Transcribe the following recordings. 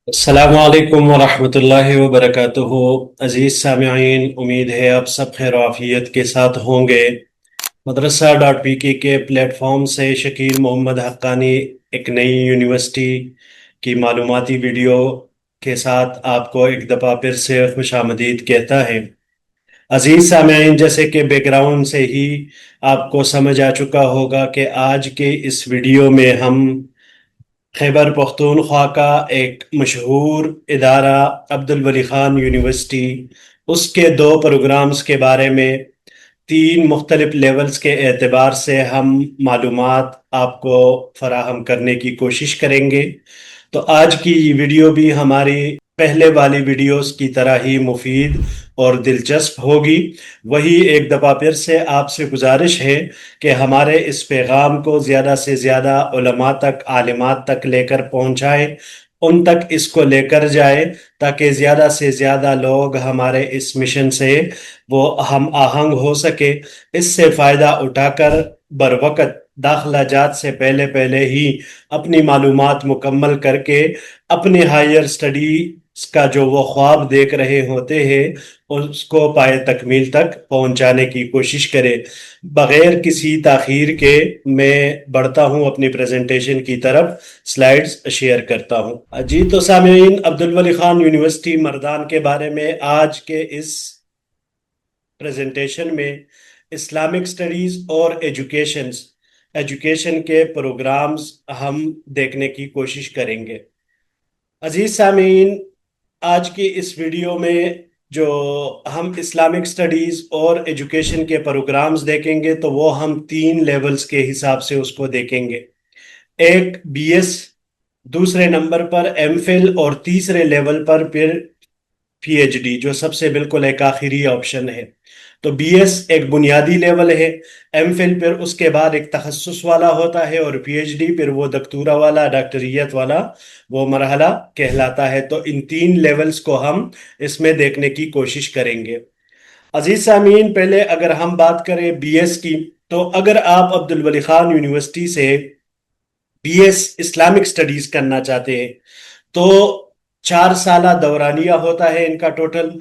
अस्सलामु अलैकुम वरहमतुल्लाहि वबरकातुहू। अजीज सामिईन, उम्मीद है आप सब खैर आफियत के साथ होंगे। मदरसा डॉट पी के प्लेटफॉर्म से शकील मोहम्मद हक्कानी एक नई यूनिवर्सिटी की मालूमाती वीडियो के साथ आपको एक दफ़ा फिर से खुशामदीद कहता है। अजीज सामिईन, जैसे कि बैकग्राउंड से ही आपको समझ आ चुका होगा कि आज के इस वीडियो में हम खैबर पख्तूनख्वा का एक मशहूर इदारा अब्दुल वली खान यूनिवर्सिटी, उसके दो प्रोग्राम्स के बारे में तीन मुख्तलिफ लेवल्स के एतबार से हम मालूमात आपको फराहम करने की कोशिश करेंगे। तो आज की ये वीडियो भी हमारी पहले वाली वीडियोस की तरह ही मुफीद और दिलचस्प होगी। वही एक दफ़ा फिर से आपसे गुजारिश है कि हमारे इस पैगाम को ज़्यादा से ज़्यादा उलमा तक, आलिमात तक लेकर पहुँचाएं, उन तक इसको लेकर जाए ताकि ज़्यादा से ज़्यादा लोग हमारे इस मिशन से वो हम आहंग हो सके। इससे फ़ायदा उठाकर बरवक़्त दाखिला जात से पहले पहले ही अपनी मालूमात मुकम्मल करके अपने हायर स्टडी का जो वो ख्वाब देख रहे होते हैं उसको पाए तकमील तक पहुंचाने की कोशिश करें। बगैर किसी ताखीर के मैं बढ़ता हूं अपनी प्रेजेंटेशन की तरफ, स्लाइड्स शेयर करता हूं। जी तो सामीन, अब्दुल वली खान यूनिवर्सिटी मर्दान के बारे में आज के इस प्रेजेंटेशन में इस्लामिक स्टडीज और एजुकेशन के प्रोग्राम्स हम देखने की कोशिश करेंगे। अजीज सामीन, आज की इस वीडियो में जो हम इस्लामिक स्टडीज और एजुकेशन के प्रोग्राम्स देखेंगे तो वो हम तीन लेवल्स के हिसाब से उसको देखेंगे। एक बीएस, दूसरे नंबर पर एमफिल और तीसरे लेवल पर फिर पीएचडी, जो सबसे बिल्कुल एक आखिरी ऑप्शन है। तो बीएस एक बुनियादी लेवल है, एमफिल फिर उसके बाद एक तखस्सुस वाला होता है और पीएचडी फिर वो दक्तूरा वाला, डॉक्टरियत वाला वो मरहला कहलाता है। तो इन तीन लेवल्स को हम इसमें देखने की कोशिश करेंगे। अजीज सामीन, पहले अगर हम बात करें बीएस की, तो अगर आप अब्दुल वली खान यूनिवर्सिटी से बीएस इस्लामिक स्टडीज करना चाहते हैं तो 4 साला दौरानिया होता है इनका, टोटल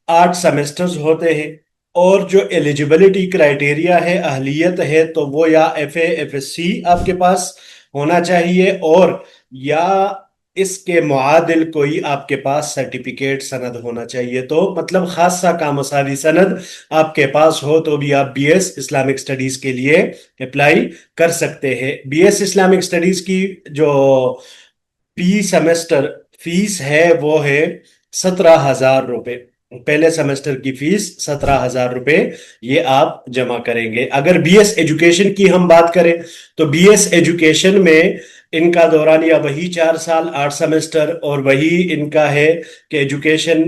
8 सेमेस्टर्स होते हैं। और जो एलिजिबिलिटी क्राइटेरिया है, अहलियत है, तो वो या एफ एफ एस सी आपके पास होना चाहिए और या इसके मुआदिल कोई आपके पास सर्टिफिकेट सनद होना चाहिए। तो मतलब खासा कामसारी सनद आपके पास हो तो भी आप बीएस इस्लामिक स्टडीज के लिए अप्लाई कर सकते हैं। बीएस इस्लामिक स्टडीज की जो पी सेमेस्टर फीस है वो है 17,000 रुपये। पहले सेमेस्टर की फीस 17,000 रुपये ये आप जमा करेंगे। अगर बीएस एजुकेशन की हम बात करें तो बीएस एजुकेशन में इनका दौरानिया वही 4 साल 8 सेमेस्टर और वही इनका है कि एजुकेशन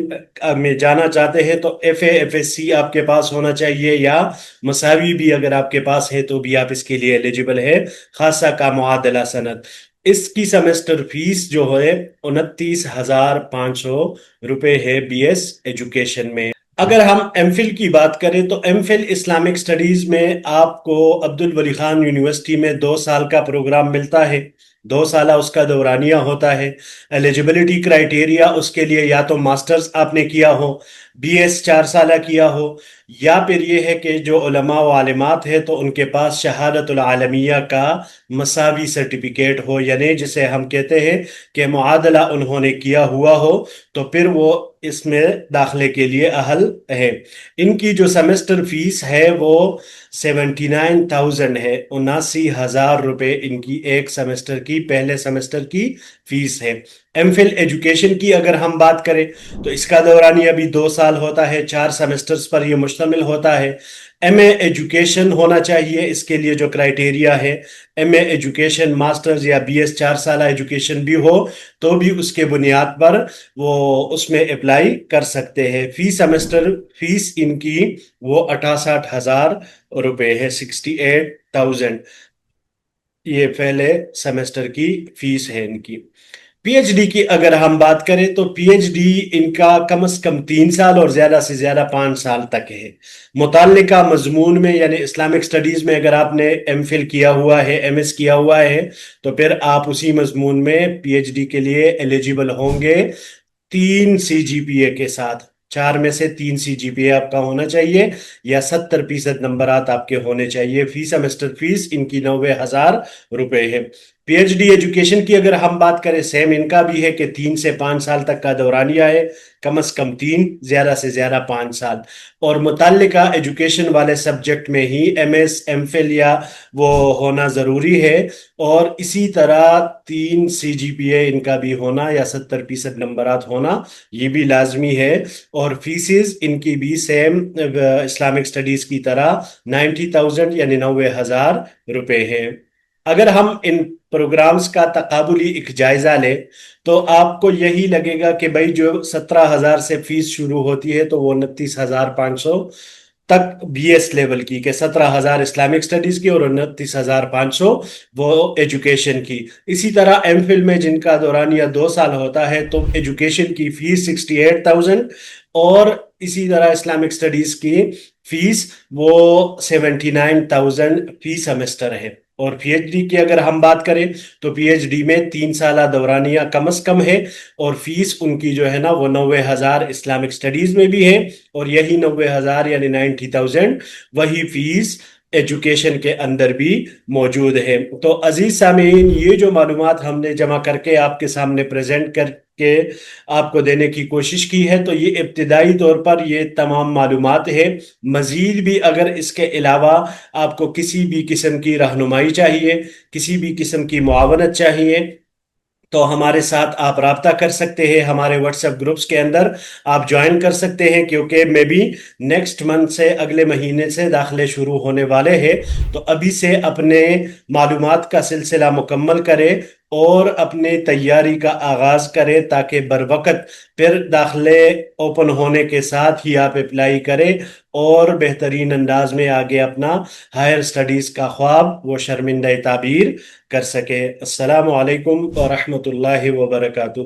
में जाना चाहते हैं तो एफ एस सी आपके पास होना चाहिए या मसावी भी अगर आपके पास है तो भी आप इसके लिए एलिजिबल है। खासा का मुआदला सनद। इसकी सेमेस्टर फीस जो है 29,500 रुपये है बीएस एजुकेशन में। अगर हम एमफिल की बात करें तो एमफिल इस्लामिक स्टडीज में आपको अब्दुल वली खान यूनिवर्सिटी में 2 साल का प्रोग्राम मिलता है। 2 साल उसका दौरानिया होता है। एलिजिबिलिटी क्राइटेरिया उसके लिए या तो मास्टर्स आपने किया हो, बीएस 4 साल किया हो, या फिर ये है कि जो उलमा व आलिमात है तो उनके पास शहादतुल आलमिया का मसावी सर्टिफिकेट हो, यानी जिसे हम कहते हैं कि मुआदला उन्होंने किया हुआ हो, तो फिर वो इसमें दाखिले के लिए अहल है। इनकी जो सेमेस्टर फीस है वो 79,000 है, 79,000 रुपये इनकी एक सेमेस्टर की, पहले सेमेस्टर की फीस है। एमफिल एजुकेशन की अगर हम बात करें तो इसका दौरानिया अभी 2 साल होता है, 4 सेमेस्टर्स पर यह मुश्तमिल होता है। एमए एजुकेशन होना चाहिए, इसके लिए जो क्राइटेरिया है एमए एजुकेशन, मास्टर्स या बीएस 4 साल एजुकेशन भी हो तो भी उसके बुनियाद पर वो उसमें अप्लाई कर सकते हैं। फी सेमेस्टर फीस इनकी वो 68,000 रुपये है, 68,000 ये पहले सेमेस्टर की फीस है इनकी। پی ایچ ڈی کی اگر ہم بات کریں تو پی ایچ ڈی ان کا کم از کم 3 سال اور زیادہ سے زیادہ 5 سال تک ہے۔ متعلقہ مضمون میں یعنی اسلامک سٹڈیز میں اگر آپ نے ایم فل کیا ہوا ہے، ایم ایس کیا ہوا ہے، تو پھر آپ اسی مضمون میں پی ایچ ڈی کے لیے ایلیجیبل ہوں گے 3 CGPA کے ساتھ۔ 4 میں سے 3 CGPA آپ کا ہونا چاہیے یا 70% نمبرات آپ کے ہونے چاہیے۔ فی سیمسٹر فیس ان کی 90,000 روپے ہے۔ پی ایچ ڈی ایجوکیشن کی اگر ہم بات کریں، سیم ان کا بھی ہے کہ 3 سے 5 سال تک کا دورانیہ ہے، کم از کم 3، زیادہ سے زیادہ 5 سال، اور متعلقہ ایجوکیشن والے سبجیکٹ میں ہی ایم ایس ایم فل یا وہ ہونا ضروری ہے، اور اسی طرح 3 CGPA ان کا بھی ہونا یا 70% نمبرات ہونا یہ بھی لازمی ہے۔ اور فیسز ان کی بھی سیم اسلامک سٹڈیز کی طرح 90,000 یعنی 90,000 روپے ہیں۔ اگر ہم ان پروگرامز کا تقابلی ایک جائزہ لیں تو آپ کو یہی لگے گا کہ بھائی جو 17,000 سے فیس شروع ہوتی ہے تو وہ 29,500 تک بی ایس لیول کی، کہ 17,000 اسلامک سٹڈیز کی اور 29,500 وہ ایجوکیشن کی۔ اسی طرح ایم فل میں جن کا دورانیہ 2 سال ہوتا ہے تو ایجوکیشن کی فیس 68,000 اور اسی طرح اسلامک سٹڈیز کی فیس وہ 79,000 فی سیمسٹر ہے۔ اور پی ایچ ڈی کی اگر ہم بات کریں تو پی ایچ ڈی میں 3 سالہ دورانیہ کم از کم ہے، اور فیس ان کی جو ہے نا وہ 90,000 اسلامک سٹڈیز میں بھی ہے، اور یہی 90,000 یعنی 90,000 وہی فیس ایجوکیشن کے اندر بھی موجود ہے۔ تو عزیز سامعین، یہ جو معلومات ہم نے جمع کر کے آپ کے سامنے پریزنٹ کر کے آپ کو دینے کی کوشش کی ہے، تو یہ ابتدائی طور پر یہ تمام معلومات ہے۔ مزید بھی اگر اس کے علاوہ آپ کو کسی بھی قسم کی رہنمائی چاہیے، کسی بھی قسم کی معاونت چاہیے، تو ہمارے ساتھ آپ رابطہ کر سکتے ہیں۔ ہمارے واٹس ایپ گروپس کے اندر آپ جوائن کر سکتے ہیں، کیونکہ میں بھی نیکسٹ منتھ سے، اگلے مہینے سے داخلے شروع ہونے والے ہیں، تو ابھی سے اپنے معلومات کا سلسلہ مکمل کریں اور اپنے تیاری کا آغاز کریں، تاکہ بر وقت پھر داخلے اوپن ہونے کے ساتھ ہی آپ اپلائی کریں اور بہترین انداز میں آگے اپنا ہائر سٹڈیز کا خواب وہ شرمندہ تعبیر کر سکے۔ السلام علیکم ورحمۃ اللہ وبرکاتہ۔